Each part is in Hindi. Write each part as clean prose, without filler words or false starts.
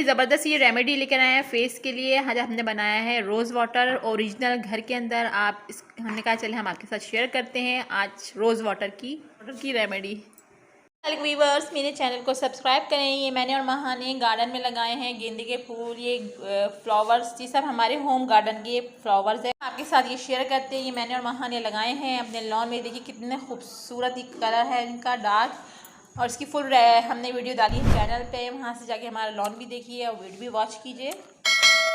ज़बरदस्त ये रेमेडी लेकर आए हैं फेस के लिए। आज हमने बनाया है रोज़ वाटर ओरिजिनल घर के अंदर। हमने कहा चले हम आपके साथ शेयर करते हैं आज रोज़ वाटर की रेमेडी। व्यूअर्स, मेरे चैनल को सब्सक्राइब करें। ये मैंने और महा ने गार्डन में लगाए हैं गेंदे के फूल, ये फ्लावर्स, ये सब हमारे होम गार्डन के फ्लावर्स है। आपके साथ ये शेयर करते हैं। ये मैंने और महा ने लगाए हैं अपने लॉन में। देखिए कितने खूबसूरत कलर है इनका, डार्क। और इसकी फुल हमने वीडियो डाली है चैनल पे, वहाँ से जाके हमारा लॉन भी देखिए और वीडियो भी वॉच कीजिए।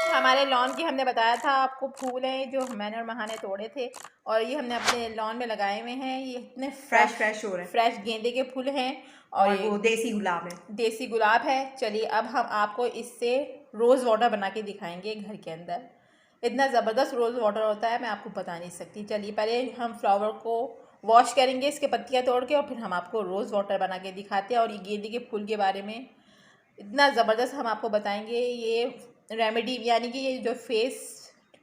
हमारे लॉन की हमने बताया था आपको फूल हैं जो मैंने और महा ने तोड़े थे और ये हमने अपने लॉन में लगाए हुए हैं। ये इतने फ्रेश हो रहे हैं, फ्रेश गेंदे के फूल हैं और वो देसी गुलाब है, देसी गुलाब है। चलिए अब हम आपको इससे रोज़ वाटर बना के दिखाएंगे घर के अंदर। इतना ज़बरदस्त रोज़ वाटर होता है, मैं आपको बता नहीं सकती। चलिए पहले हम फ्लावर को वॉश करेंगे, इसके पत्तियाँ तोड़ के, और फिर हम आपको रोज़ वाटर बना के दिखाते हैं। और ये गेंदे के फूल के बारे में इतना ज़बरदस्त हम आपको बताएंगे। ये रेमेडी यानी कि ये जो फेस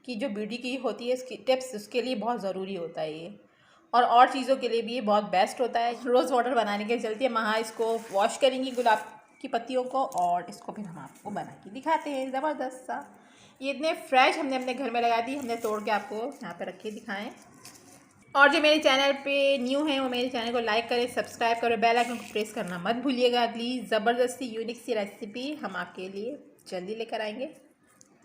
की जो ब्यूटी की होती है इसकी टिप्स, उसके लिए बहुत ज़रूरी होता है ये, और चीज़ों के लिए भी ये बहुत बेस्ट होता है। रोज़ वाटर बनाने के चलते महा इसको वॉश करेंगी गुलाब की पत्तियों को, और इसको फिर हम आपको बना के दिखाते हैं ज़बरदस्त सा। ये इतने फ्रेश हमने अपने घर में लगा दी, हमने तोड़ के आपको यहाँ पे रख के दिखाएं। और जो मेरे चैनल पे न्यू हैं वो मेरे चैनल को लाइक करें, सब्सक्राइब करें, बेल आइकन को प्रेस करना मत भूलिएगा। अगली ज़बरदस्ती यूनिक सी रेसिपी हम आपके लिए जल्दी लेकर आएंगे।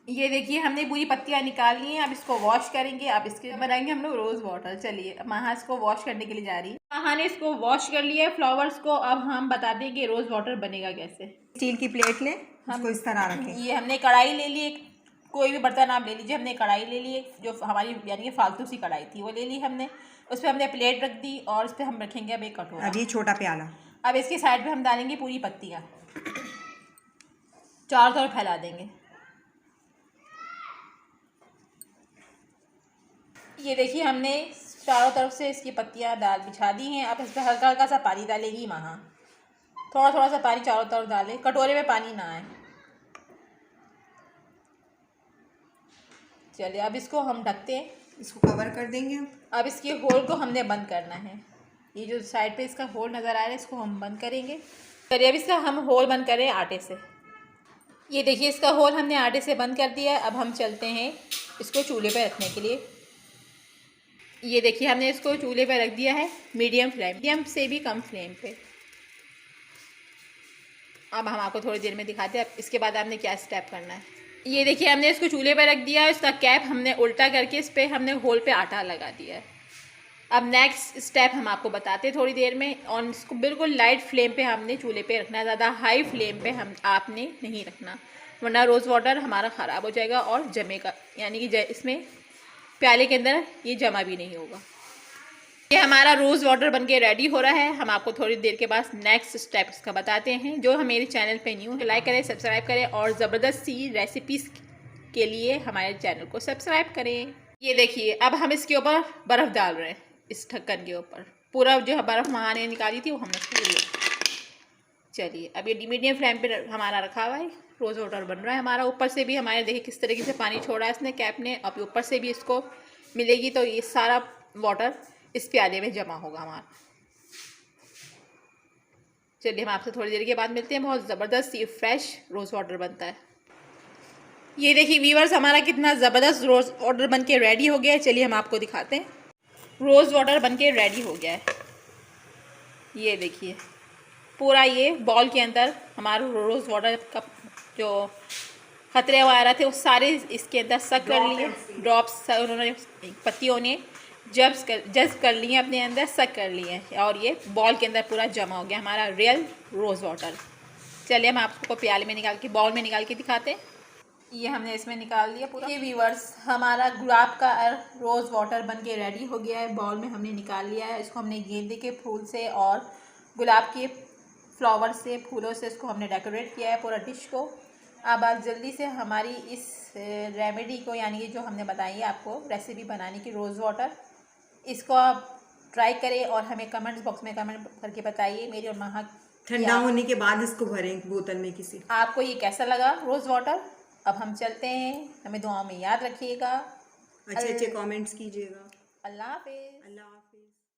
ये देखिए हमने पूरी पत्तियाँ निकाल ली हैं, अब इसको वॉश करेंगे। अब इसके बनाएंगे हम लोग रोज़ वाटर। चलिए महा इसको वॉश करने के लिए जा रही है। महा ने इसको वॉश कर लिया है फ्लावर्स को। अब हम बता दें कि रोज़ वाटर बनेगा कैसे। स्टील की प्लेट लें, हम इस तरह रखें। ये हमने कढ़ाई ले ली, कोई भी बर्तन आप ले लीजिए। हमने कढ़ाई ले ली जो हमारी यानी कि फालतू सी कढ़ाई थी वो ले ली हमने। उस पर हमने प्लेट रख दी और उस पर हम रखेंगे अब एक कटोरा, अब ये छोटा प्याला। अब इसके साइड पे हम डालेंगे पूरी पत्तियाँ, चारों तरफ फैला देंगे। ये देखिए हमने चारों तरफ से इसकी पत्तियाँ बिछा दी हैं। अब इस पर हल्का हल्का सा पानी डालेगी महा, थोड़ा थोड़ा सा पानी चारों तरफ डालें, कटोरे में पानी ना आए। चलिए अब इसको हम ढकते हैं, इसको कवर कर देंगे। अब इसके होल को हमने बंद करना है। ये जो साइड पे इसका होल नज़र आ रहा है इसको हम बंद करेंगे। चलिए अब इसका हम होल बंद करें आटे से। ये देखिए इसका होल हमने आटे से बंद कर दिया है। अब हम चलते हैं इसको चूल्हे पे रखने के लिए। ये देखिए हमने इसको चूल्हे पे रख दिया है मीडियम से भी कम फ्लेम पे। अब हम आपको थोड़ी देर में दिखाते हैं अब इसके बाद आपने क्या स्टेप करना है। ये देखिए हमने इसको चूल्हे पे रख दिया है, इसका कैप हमने उल्टा करके इस पर हमने होल पे आटा लगा दिया है। अब नेक्स्ट स्टेप हम आपको बताते हैं थोड़ी देर में। और इसको बिल्कुल लाइट फ्लेम पे हमने चूल्हे पे रखना है, ज़्यादा हाई फ्लेम पे आपने नहीं रखना, वरना रोज़ वाटर हमारा ख़राब हो जाएगा और जमेगा, यानी कि इसमें प्याले के अंदर ये जमा भी नहीं होगा। ये हमारा रोज़ वाटर बनके रेडी हो रहा है। हम आपको थोड़ी देर के बाद नेक्स्ट स्टेप इसका बताते हैं। जो हम मेरे चैनल पे न्यू है लाइक करें, सब्सक्राइब करें, और ज़बरदस्त सी रेसिपीज़ के लिए हमारे चैनल को सब्सक्राइब करें। ये देखिए अब हम इसके ऊपर बर्फ़ डाल रहे हैं, इस ढक्कन के ऊपर पूरा जो बर्फ़ महा ने निकाली थी वो हमने इसको लिया। चलिए अब ये मीडियम फ्लेम पे हमारा रखा हुआ है, रोज़ वाटर बन रहा है हमारा। ऊपर से भी हमारे देखिए किस तरीके से पानी छोड़ा है इसने कैप ने। अब ऊपर से भी इसको मिलेगी तो ये सारा वाटर इस प्याले में जमा होगा हमारा। चलिए हम आपसे थोड़ी देर के बाद मिलते हैं। बहुत ज़बरदस्त ये फ्रेश रोज़ वाटर बनता है। ये देखिए व्यूअर्स हमारा कितना ज़बरदस्त रोज़ वाटर बन के रेडी हो गया है। चलिए हम आपको दिखाते हैं। रोज़ वाटर बन के रेडी हो गया है। ये देखिए पूरा ये बॉल के अंदर हमारा रोज़ वाटर का जो खतरे वगैरह थे वो सारे इसके अंदर सक कर लिए, ड्रॉप्स उन्होंने पत्तियों ने जज़्ब कर लिए अपने अंदर, सक कर लिए, और ये बॉल के अंदर पूरा जमा हो गया हमारा रियल रोज़ वाटर। चलिए हम आपको प्याले में निकाल के बाउल में निकाल के दिखाते हैं। ये हमने इसमें निकाल दिया पूरा। ये व्यूअर्स हमारा गुलाब का रोज़ वाटर बन के रेडी हो गया है, बाउल में हमने निकाल लिया है। इसको हमने गेंदे के फूल से और गुलाब के फ्लावर से, फूलों से इसको हमने डेकोरेट किया है पूरा डिश को। अब आप जल्दी से हमारी इस रेमेडी को, यानी कि जो हमने बताई है आपको रेसिपी बनाने की रोज़ वाटर, इसको आप ट्राई करें और हमें कमेंट्स बॉक्स में कमेंट करके बताइए। मेरी और महा ठंडा होने के बाद इसको भरें बोतल में किसी। आपको ये कैसा लगा रोज़ वाटर। अब हम चलते हैं, हमें दुआओं में याद रखिएगा, अच्छे अच्छे कमेंट्स कीजिएगा। अल्लाह हाफिज़।